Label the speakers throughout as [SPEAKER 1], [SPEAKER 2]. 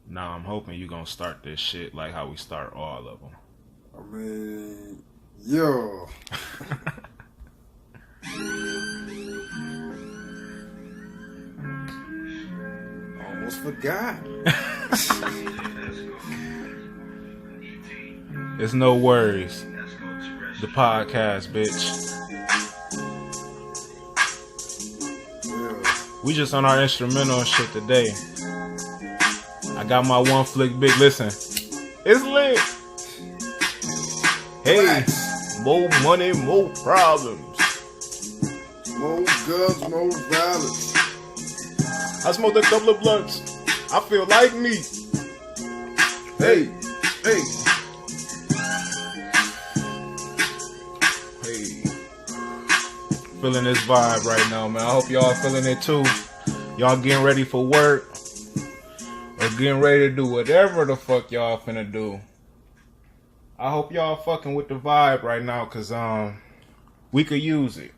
[SPEAKER 1] Nah, I'm hoping you gonna start this shit like how we start all of them.
[SPEAKER 2] I mean, yo. Almost forgot.
[SPEAKER 1] It's no worries. The podcast, bitch.
[SPEAKER 2] Yeah.
[SPEAKER 1] We just on our instrumental and shit today. I got my one flick big. Listen, it's lit. Hey, more money, more problems.
[SPEAKER 2] More guns, more violence.
[SPEAKER 1] I smoked a couple of blunts. I feel like me. Hey, hey. Feeling this vibe right now, man. I hope y'all feeling it too. Y'all getting ready for work or getting ready to do whatever the fuck y'all finna do. I hope y'all fucking with the vibe right now, cause we could use it.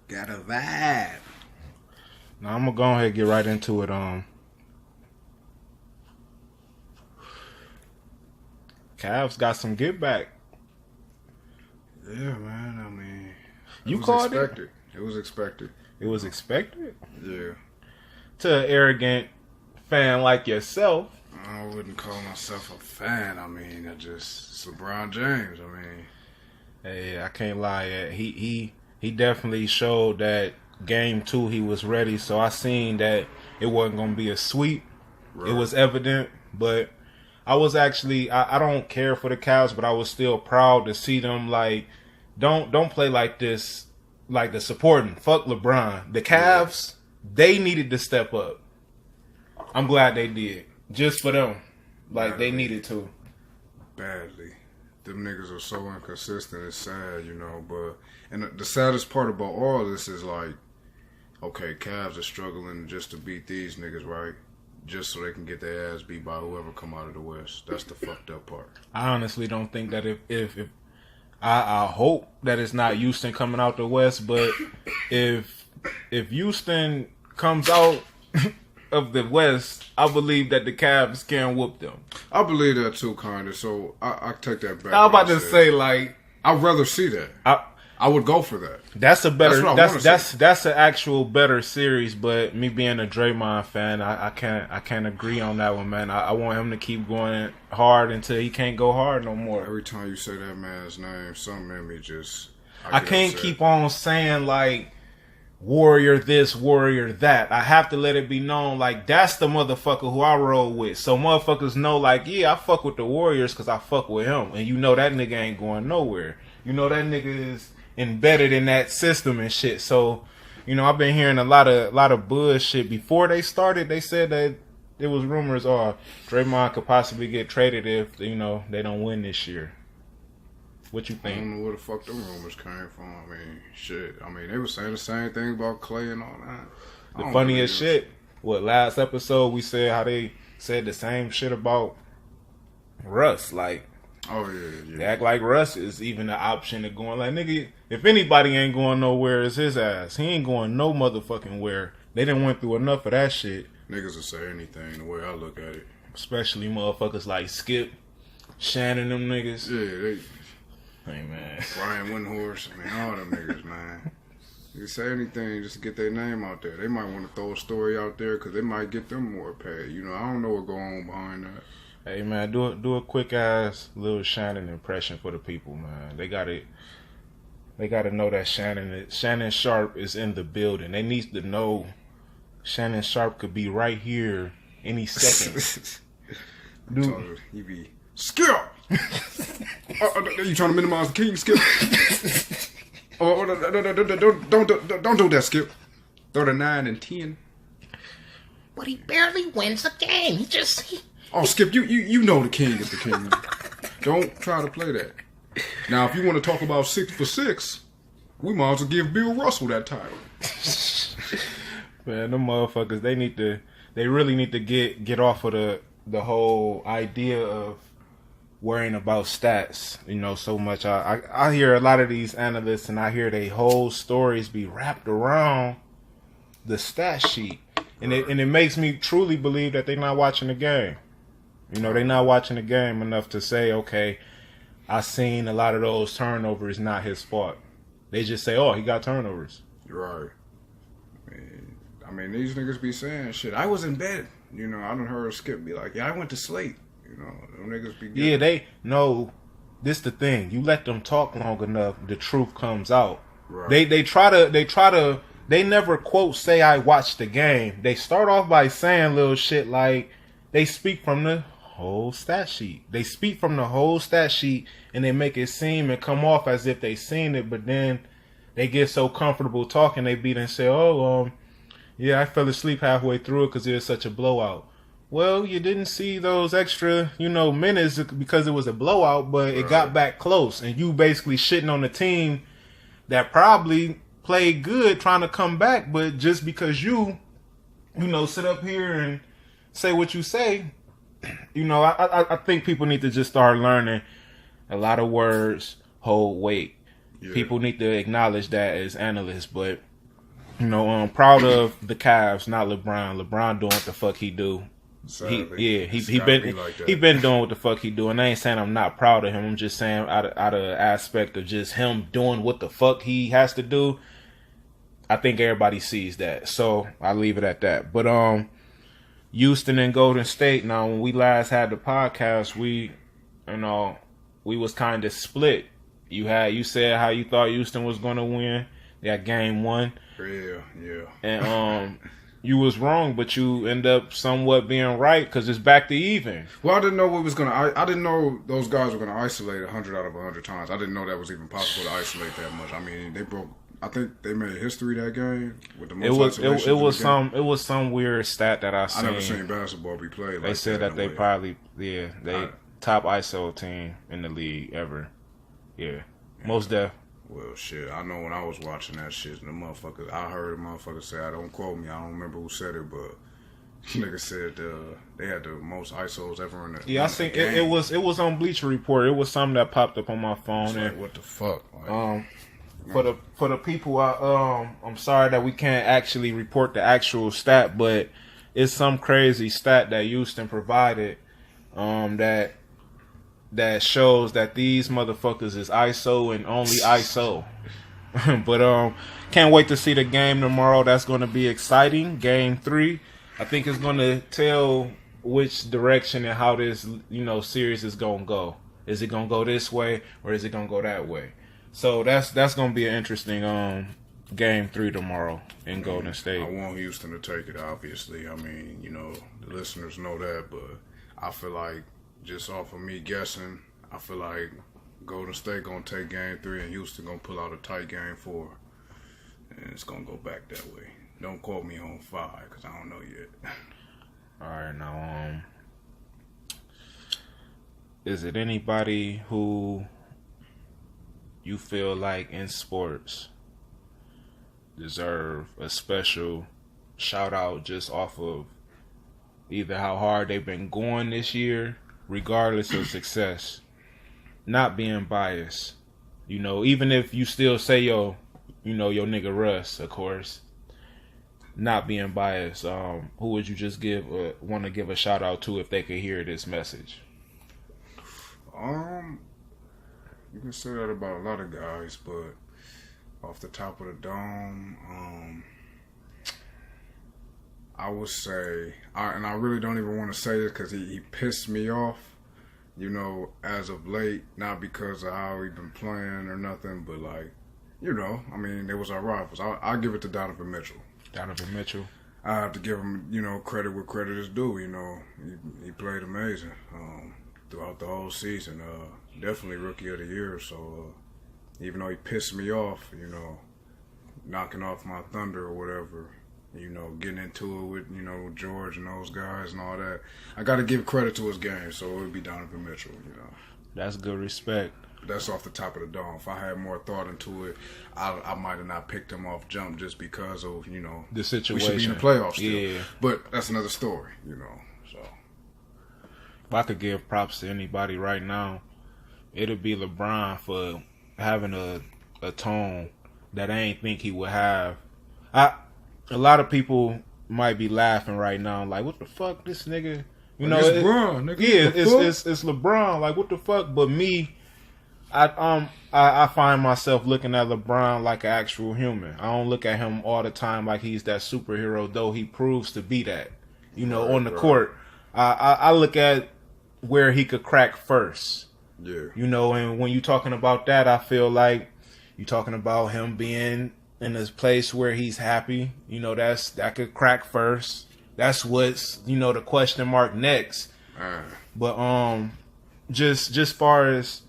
[SPEAKER 2] Got a vibe.
[SPEAKER 1] Now I'm gonna go ahead and get right into it. Cavs got some get back.
[SPEAKER 2] Yeah, man. I mean,
[SPEAKER 1] you called
[SPEAKER 2] it? It was expected.
[SPEAKER 1] It was expected?
[SPEAKER 2] Yeah.
[SPEAKER 1] To an arrogant fan like yourself.
[SPEAKER 2] I wouldn't call myself a fan. I mean, it's LeBron James. I mean,
[SPEAKER 1] hey, I can't lie. He definitely showed that game 2 he was ready. So I seen that it wasn't gonna be a sweep. Right. It was evident, but I was actually I don't care for the Cavs, but I was still proud to see them like don't play like this, like the supporting. Fuck LeBron. The Cavs, they needed to step up. I'm glad they did. Just for them. Like, they needed to.
[SPEAKER 2] Badly. Them niggas are so inconsistent. It's sad, you know. But and the saddest part about all this is like, okay, Cavs are struggling just to beat these niggas, right? Just so they can get their ass beat by whoever come out of the West. That's the fucked up part.
[SPEAKER 1] I honestly don't think that if I hope that it's not Houston coming out the West, but if Houston comes out of the West, I believe that the Cavs can whoop them.
[SPEAKER 2] I believe that too, kinda. So I take that back.
[SPEAKER 1] I was about to say, like,
[SPEAKER 2] I'd rather see that. I would go for that.
[SPEAKER 1] That's a better. That's an actual better series. But me being a Draymond fan, I can't agree on that one, man. I want him to keep going hard until he can't go hard no more.
[SPEAKER 2] Every time you say that man's name, something in me just.
[SPEAKER 1] I can't keep on saying like Warrior this, Warrior that. I have to let it be known like that's the motherfucker who I roll with. So motherfuckers know like, yeah, I fuck with the Warriors because I fuck with him, and you know that nigga ain't going nowhere. You know that nigga is embedded in that system and shit. So, you know, I've been hearing a lot of bullshit. Before they started, they said that there was rumors Draymond could possibly get traded if, you know, they don't win this year. What you think?
[SPEAKER 2] I don't know where the fuck them rumors came from. I mean, shit. I mean, they were saying the same thing about Clay and all that.
[SPEAKER 1] The funniest shit, last episode we said how they said the same shit about Russ. Like,
[SPEAKER 2] oh, yeah.
[SPEAKER 1] They act like Russ is even an option to going. Like, nigga, if anybody ain't going nowhere, it's his ass. He ain't going no motherfucking where. They done went through enough of that shit.
[SPEAKER 2] Niggas will say anything the way I look at it.
[SPEAKER 1] Especially motherfuckers like Skip, Shannon, them niggas.
[SPEAKER 2] Yeah,
[SPEAKER 1] hey, man.
[SPEAKER 2] Brian Windhorse. I mean, all them niggas, man. You say anything just to get their name out there. They might want to throw a story out there because they might get them more paid. You know, I don't know what going on behind that.
[SPEAKER 1] Hey man, do a quick ass little Shannon impression for the people, man. They gotta know that Shannon Sharp is in the building. They need to know Shannon Sharp could be right here any second.
[SPEAKER 2] Dude, he be Skip. You trying to minimize the king, Skip? Don't do that, Skip. Throw the 9 and 10.
[SPEAKER 3] But he barely wins a game. He just.
[SPEAKER 2] Oh, Skip, you know the king is the king. Don't try to play that. Now, if you want to talk about 6 for 6, we might as well give Bill Russell that title.
[SPEAKER 1] Man, them motherfuckers, they really need to get off of the whole idea of worrying about stats, you know, so much. I hear a lot of these analysts and I hear they whole stories be wrapped around the stat sheet. And it makes me truly believe that they're not watching the game. You know, they're not watching the game enough to say, okay, I seen a lot of those turnovers, not his fault. They just say, oh, he got turnovers.
[SPEAKER 2] Right. I mean, these niggas be saying shit. I was in bed. You know, I done heard Skip be like, yeah, I went to sleep. You know, them niggas be getting...
[SPEAKER 1] Yeah, they know. This the thing. You let them talk long enough, the truth comes out. Right. They never quote say I watched the game. They start off by saying little shit like they speak from the whole stat sheet. They speak from the whole stat sheet and they make it seem and come off as if they seen it, but then they get so comfortable talking they beat and say, yeah, I fell asleep halfway through it because it was such a blowout. Well, you didn't see those extra, minutes because it was a blowout, but it got back close. And you basically shitting on the team that probably played good trying to come back, but just because you sit up here and say what you say, I think people need to just start learning a lot of words hold weight. Yeah. People need to acknowledge that as analysts, but, I'm proud of the Cavs, not LeBron. LeBron doing what the fuck he do. He been doing what the fuck he doing. I ain't saying I'm not proud of him. I'm just saying out of aspect of just him doing what the fuck he has to do. I think everybody sees that, so I leave it at that. But Houston and Golden State. Now, when we last had the podcast, we was kind of split. You said how you thought Houston was gonna win. They got game 1.
[SPEAKER 2] Yeah.
[SPEAKER 1] And you was wrong, but you end up somewhat being right because it's back to even.
[SPEAKER 2] Well, I didn't know what was going to... I didn't know those guys were going to isolate 100 out of 100 times. I didn't know that was even possible to isolate that much. I mean, they broke... I think they made history that game with the most isolations.
[SPEAKER 1] It was some weird stat that I seen.
[SPEAKER 2] I never seen basketball be played like that.
[SPEAKER 1] They said that they probably... Yeah, top ISO team in the league ever. Yeah. Most def.
[SPEAKER 2] Well, shit, I know when I was watching that shit, I heard a motherfucker say, I don't quote me, I don't remember who said it, but nigga said they had the most ISOs ever in the
[SPEAKER 1] Yeah, I think it was on Bleacher Report. It was something that popped up on my phone.
[SPEAKER 2] Like, what the fuck? Like,
[SPEAKER 1] for the people, I'm sorry that we can't actually report the actual stat, but it's some crazy stat that Houston provided that shows that these motherfuckers is ISO and only ISO. But can't wait to see the game tomorrow. That's going to be exciting. Game 3. I think it's going to tell which direction and how this series is going to go. Is it going to go this way or is it going to go that way? So that's going to be an interesting game 3 tomorrow in Golden State.
[SPEAKER 2] I want Houston to take it, obviously. I mean, the listeners know that, but I feel like just off of me guessing, I feel like Golden State gonna take game 3 and Houston gonna pull out a tight game 4, and it's gonna go back that way. Don't quote me on 5 because I don't know yet.
[SPEAKER 1] All right, now is it anybody who you feel like in sports deserve a special shout out just off of either how hard they've been going this year, regardless of success, not being biased, even if you still say your nigga Russ, of course, not being biased, who would you just want to give a shout out to if they could hear this message?
[SPEAKER 2] You can say that about a lot of guys, but off the top of the dome, I would say, and I really don't even want to say this because he pissed me off, as of late, not because of how he been playing or nothing, but like, I mean, they was our rivals. I'll give it to Donovan Mitchell.
[SPEAKER 1] Donovan Mitchell.
[SPEAKER 2] I have to give him, credit where credit is due. He played amazing throughout the whole season. Definitely Rookie of the Year. So even though he pissed me off, knocking off my thunder or whatever, getting into it with, George and those guys and all that. I got to give credit to his game, so it would be Donovan Mitchell,
[SPEAKER 1] That's good respect.
[SPEAKER 2] That's off the top of the dome. If I had more thought into it, I might have not picked him off jump just because of,
[SPEAKER 1] the situation.
[SPEAKER 2] We should be in the playoffs still.
[SPEAKER 1] Yeah.
[SPEAKER 2] But that's another story, so.
[SPEAKER 1] If I could give props to anybody right now, it'd be LeBron for having a tone that I ain't think he would have. A lot of people might be laughing right now, like, what the fuck, this nigga? You know,
[SPEAKER 2] it's LeBron, nigga.
[SPEAKER 1] Yeah,
[SPEAKER 2] The
[SPEAKER 1] it's LeBron. Like, what the fuck? But me, I find myself looking at LeBron like an actual human. I don't look at him all the time like he's that superhero, though he proves to be that. You know, on the court, I look at where he could crack first.
[SPEAKER 2] Yeah.
[SPEAKER 1] You know, and when you're talking about that, I feel like you're talking about him being in this place where he's happy. You know, that could crack first. That's what's, you know, the question mark next. But just far as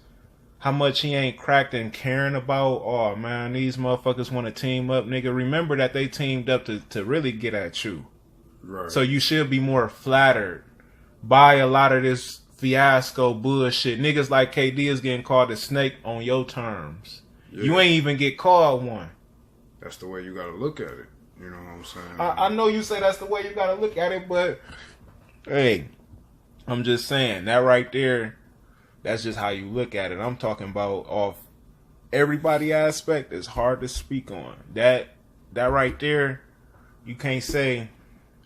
[SPEAKER 1] how much he ain't cracked and caring about, oh man, these motherfuckers want to team up, nigga. Remember that they teamed up to really get at you.
[SPEAKER 2] Right.
[SPEAKER 1] So you should be more flattered by a lot of this fiasco bullshit. Niggas like KD is getting called a snake on your terms. Yeah. You ain't even get called one.
[SPEAKER 2] That's the way you gotta look at it. You know what I'm saying?
[SPEAKER 1] I know you say that's the way you gotta look at it, but hey, I'm just saying that right there, that's just how you look at it. I'm talking about off everybody aspect is hard to speak on. That right there, you can't say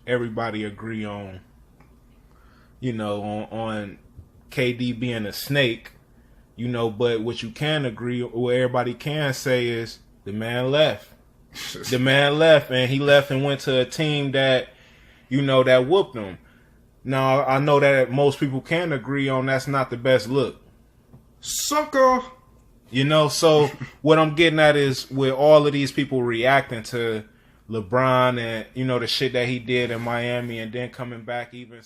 [SPEAKER 1] everybody agree on, you know, on KD being a snake, you know, but what you can agree, what everybody can say is the man left. The man left, and he left and went to a team that, you know, that whooped him. Now, I know that most people can agree on that's not the best look.
[SPEAKER 2] Sucker!
[SPEAKER 1] You know, so what I'm getting at is with all of these people reacting to LeBron and, you know, the shit that he did in Miami and then coming back even